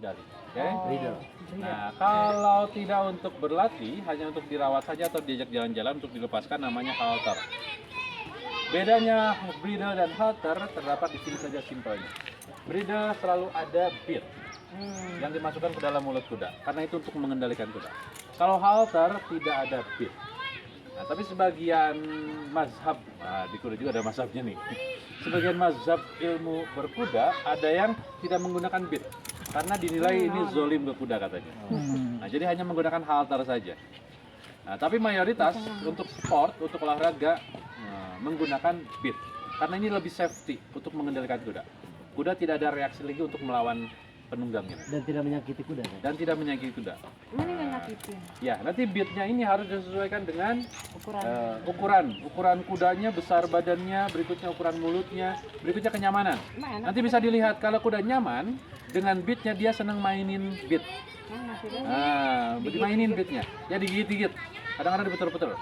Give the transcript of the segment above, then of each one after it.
dikendali. Oke? Bridle. Nah, kalau tidak untuk berlatih, hanya untuk dirawat saja atau diajak jalan-jalan untuk dilepaskan namanya halter. Bedanya bridle dan halter terdapat di sini saja simpelnya. Bridle selalu ada bit yang dimasukkan ke dalam mulut kuda, karena itu untuk mengendalikan kuda. Kalau halter tidak ada bit. Nah, tapi sebagian mazhab, di kuda juga ada mazhabnya nih. Sebagian mazhab ilmu berkuda ada yang tidak menggunakan bit, karena dinilai ini zolim ke kuda katanya. Nah, jadi hanya menggunakan halter saja. Nah, tapi mayoritas untuk sport, untuk olahraga menggunakan bit, karena ini lebih safety untuk mengendalikan kuda. Kuda tidak ada reaksi lagi untuk melawan penunggangnya Dan tidak menyakiti kuda kan? dan tidak menyakiti kuda. Ini nggak nyakitin. Ya, nanti bitnya ini harus disesuaikan dengan Ukuran. ukuran kudanya, besar badannya, berikutnya ukuran mulutnya, berikutnya kenyamanan. Emang enak. Nanti bisa dilihat kalau kuda nyaman dengan bitnya, dia senang mainin bit. Emang maksudnya? Dimainin bitnya, ya digigit-gigit, kadang-kadang diputer-puter.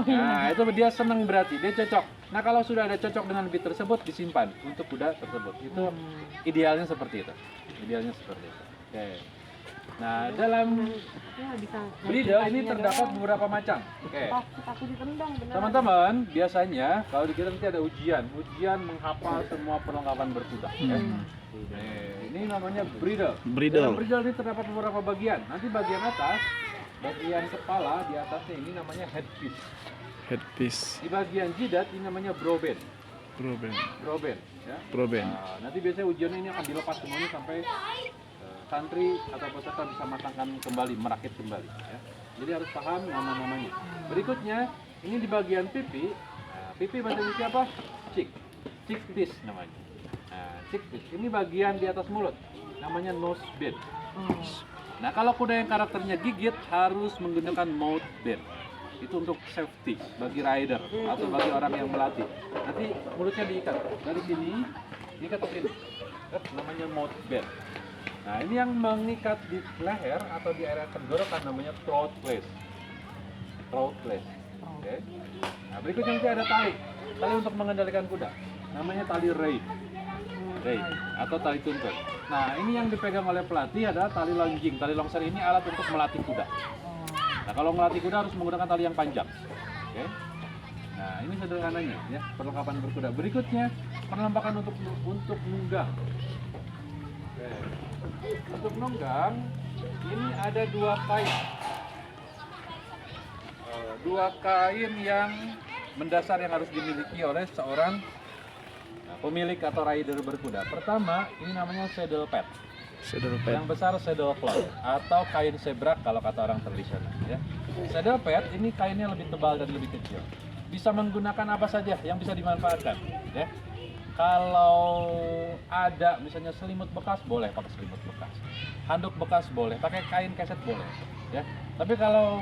Nah, itu dia senang berarti, dia cocok. Nah, kalau sudah ada cocok dengan bit tersebut, disimpan untuk kuda tersebut. Itu idealnya seperti itu. Idealnya seperti itu. Oke. Nah, dalam Ya, bisa. bridle ini terdapat beberapa macam. Oke. Takut ditendang beneran. Teman-teman, biasanya kalau di kita nanti ada ujian menghafal semua perlengkapan berkuda. Ya. Ini namanya bridle. Bridle. Dalam bridle ini terdapat beberapa bagian. Nanti bagian atas, bagian kepala di atasnya ini namanya headpiece. Headpiece. Di bagian jidat ini namanya broband. Broben. Broband. Ya. Broben. Nah, nanti biasanya ujiannya ini akan dilepas semuanya sampai santri atau peserta bisa matangkan kembali, merakit kembali. Ya. Jadi harus paham nama-namanya. Berikutnya, ini di bagian pipi. Nah, pipi bahasa Indonesia apa? Cheek. Cheek piece namanya. Nah, cheek piece. Ini bagian di atas mulut. Namanya nose band. Nah, kalau kuda yang karakternya gigit harus menggunakan mouth band. Itu untuk safety bagi rider atau bagi orang yang melatih. Nanti mulutnya diikat dari sini, diikat ke sini. Namanya mouth band. Nah, ini yang mengikat di leher atau di area tenggorokan namanya throat place. Throat place. Oke. Nah, berikutnya nanti ada tali. Tali untuk mengendalikan kuda. Namanya tali rein. Rein atau tali tuntun. Nah, ini yang dipegang oleh pelatih adalah tali lonjing. Tali longsor ini alat untuk melatih kuda. Nah, kalau melatih kuda harus menggunakan tali yang panjang. Oke. Nah, ini sederhananya ya, perlengkapan berkuda. Berikutnya, perlengkapan untuk nunggang. Oke. Untuk nunggang, ini ada dua kain. Dua kain yang mendasar yang harus dimiliki oleh seorang pemilik atau rider berkuda. Pertama, ini namanya saddle pad. Saddle pad. Yang besar saddle cloth atau kain sebrak kalau kata orang tradisional. Ya. Saddle pad ini kainnya lebih tebal dan lebih kecil. Bisa menggunakan apa saja yang bisa dimanfaatkan. Ya. Kalau ada misalnya selimut bekas boleh pakai selimut bekas. Handuk bekas boleh, pakai kain keset boleh. Ya. Tapi kalau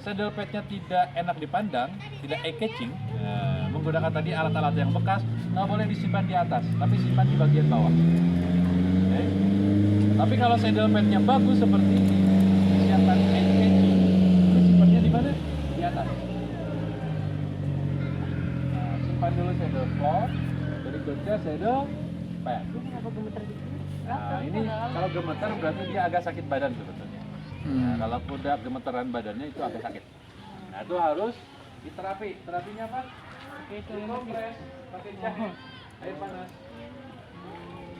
saddle padnya tidak enak dipandang, tidak eye-catching, menggunakan tadi alat-alat yang bekas, nggak boleh disimpan di atas, tapi simpan di bagian bawah. Okay. Tapi kalau saddle padnya bagus seperti ini, siapkan eye-catching, simpannya di mana? Di atas. Nah, simpan dulu saddle cloth, berikutnya saddle pad. Kenapa gemeter gitu? Nah, ini kalau gemeter berarti dia agak sakit badan sebetulnya. Nah, kalau kuda gemeteran badannya itu agak sakit. Nah, itu harus diterapi. Terapinya apa? Pakai kompres, pakai jahe, air panas.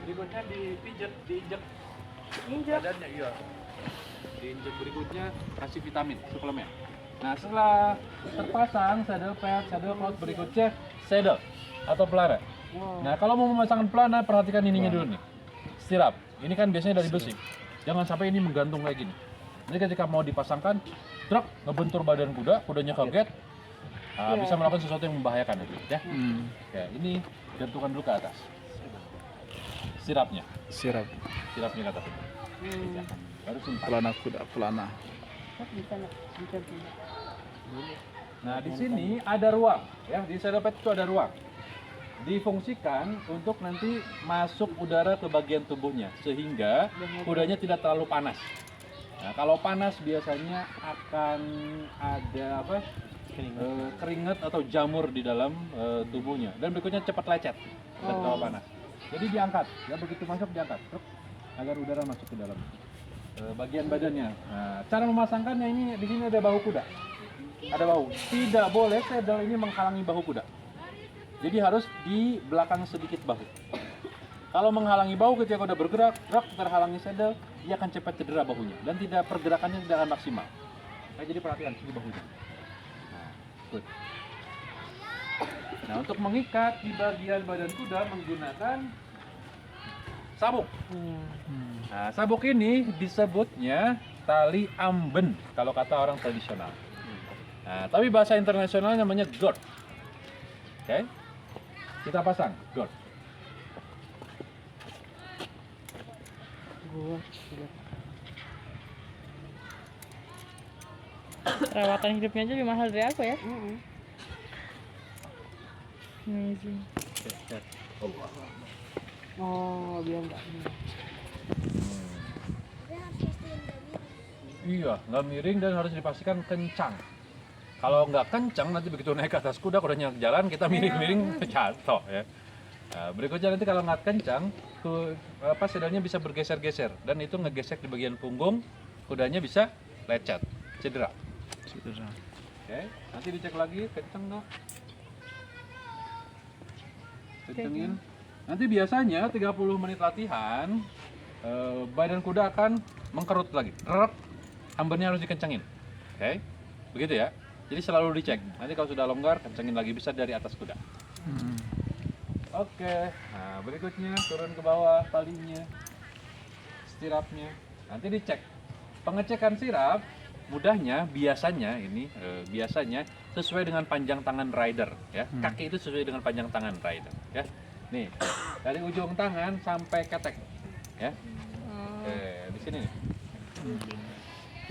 Berikutnya dipijat, diinjek badannya, iya. Diinjek, berikutnya kasih vitamin, suplemen. Nah, setelah terpasang saddle pad, saddle cloth, berikutnya saddle atau pelana. Nah, kalau mau memasangkan pelana, perhatikan ininya dulu nih. Stirrup. Ini kan biasanya dari besi. Jangan sampai ini menggantung kayak gini. Jadi ketika mau dipasangkan, truk ngebentur badan kuda, kudanya kaget, bisa melakukan sesuatu yang membahayakan itu, ya. Ya, ini gantungan dulu ke atas. Sirapnya ke atas. Ya, baru simpan. Pelana kuda, pelana. Bisa. Nah, di sini ada ruang, ya. Di saddle pad itu ada ruang. Difungsikan untuk nanti masuk udara ke bagian tubuhnya sehingga kudanya tidak terlalu panas. Nah, kalau panas biasanya akan ada apa? Keringat atau jamur di dalam tubuhnya dan berikutnya cepat lecet kalau panas. Jadi diangkat, ya begitu masuk diangkat. agar udara masuk ke dalam bagian badannya. Nah, cara memasangkannya ini di sini ada bahu kuda. Ada bahu. Tidak boleh saddle ini menghalangi bahu kuda. Jadi harus di belakang sedikit bahu. Kalau menghalangi bahu ketika kuda bergerak, terhalangi saddle, dia akan cepat cedera bahunya dan pergerakannya tidak akan maksimal. Nah, jadi perhatikan sini bahunya. Nah, good. Nah, untuk mengikat di bagian badan kuda menggunakan sabuk. Nah, sabuk ini disebutnya tali amben kalau kata orang tradisional. Nah, tapi bahasa internasional namanya gord. Oke, kita pasang gord. Perawatan hidupnya aja lebih mahal dari aku ya. Amazing. Oh, biar nggak. Iya, nggak miring dan harus dipastikan kencang. Kalau nggak kencang nanti begitu naik ke atas kuda, kudanya jalan kita miring-miring jatuh ya. Nah, berikutnya nanti kalau nggak kencang, saddlenya bisa bergeser-geser dan itu ngegesek di bagian punggung, kudanya bisa lecet, cedera. Oke, nanti dicek lagi kencang nggak? Kencengin. Nanti biasanya 30 menit latihan, badan kuda akan mengkerut lagi. Ambennya harus dikencengin. Oke, begitu ya. Jadi selalu dicek. Nanti kalau sudah longgar, kencengin lagi, bisa dari atas kuda. Oke, nah berikutnya turun ke bawah talinya, stirapnya. Nanti dicek. Pengecekan sirap mudahnya biasanya biasanya sesuai dengan panjang tangan rider ya. Kaki itu sesuai dengan panjang tangan rider ya. Nih, dari ujung tangan sampai ketek ya. Oke, di sini nih.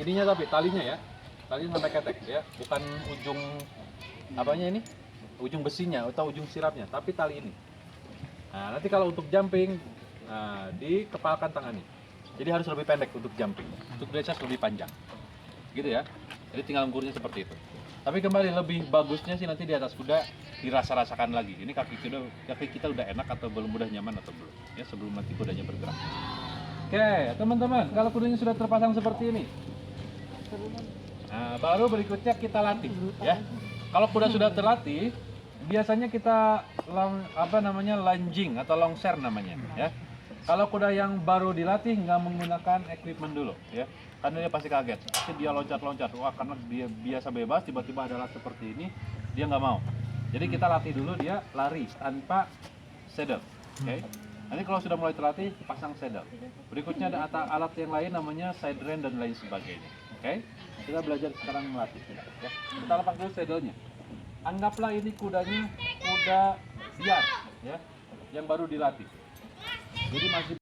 Ininya tapi talinya ya. Talinya sampai ketek ya, bukan ujung apanya ini? Ujung besinya atau ujung sirapnya, tapi tali ini. Nah, nanti kalau untuk jumping, dikepalkan tangannya. Jadi harus lebih pendek untuk jumping. Untuk dressage lebih panjang. Gitu ya. Jadi tinggal ngukurnya seperti itu. Tapi kembali lebih bagusnya sih nanti di atas kuda dirasa-rasakan lagi. Ini kaki kita udah enak atau belum, udah nyaman atau belum. Ya, sebelum nanti kudanya bergerak. Oke, teman-teman, kalau kudanya sudah terpasang seperti ini. Nah, baru berikutnya kita latih ya. Kalau kuda sudah terlatih, biasanya kita lunging atau longser namanya ya. Kalau kuda yang baru dilatih nggak menggunakan equipment dulu ya, karena dia pasti kaget. Pasti dia loncat-loncat, wah karena dia biasa bebas, tiba-tiba ada alat seperti ini, dia nggak mau. Jadi kita latih dulu dia lari tanpa saddle, oke? Nanti kalau sudah mulai terlatih, pasang saddle. Berikutnya ada alat yang lain namanya side rein dan lain sebagainya, oke? Kita belajar sekarang melatih ya. Kita lepas dulu saddle-nya. Anggaplah ini kudanya kuda biar ya, yang baru dilatih. Jadi masih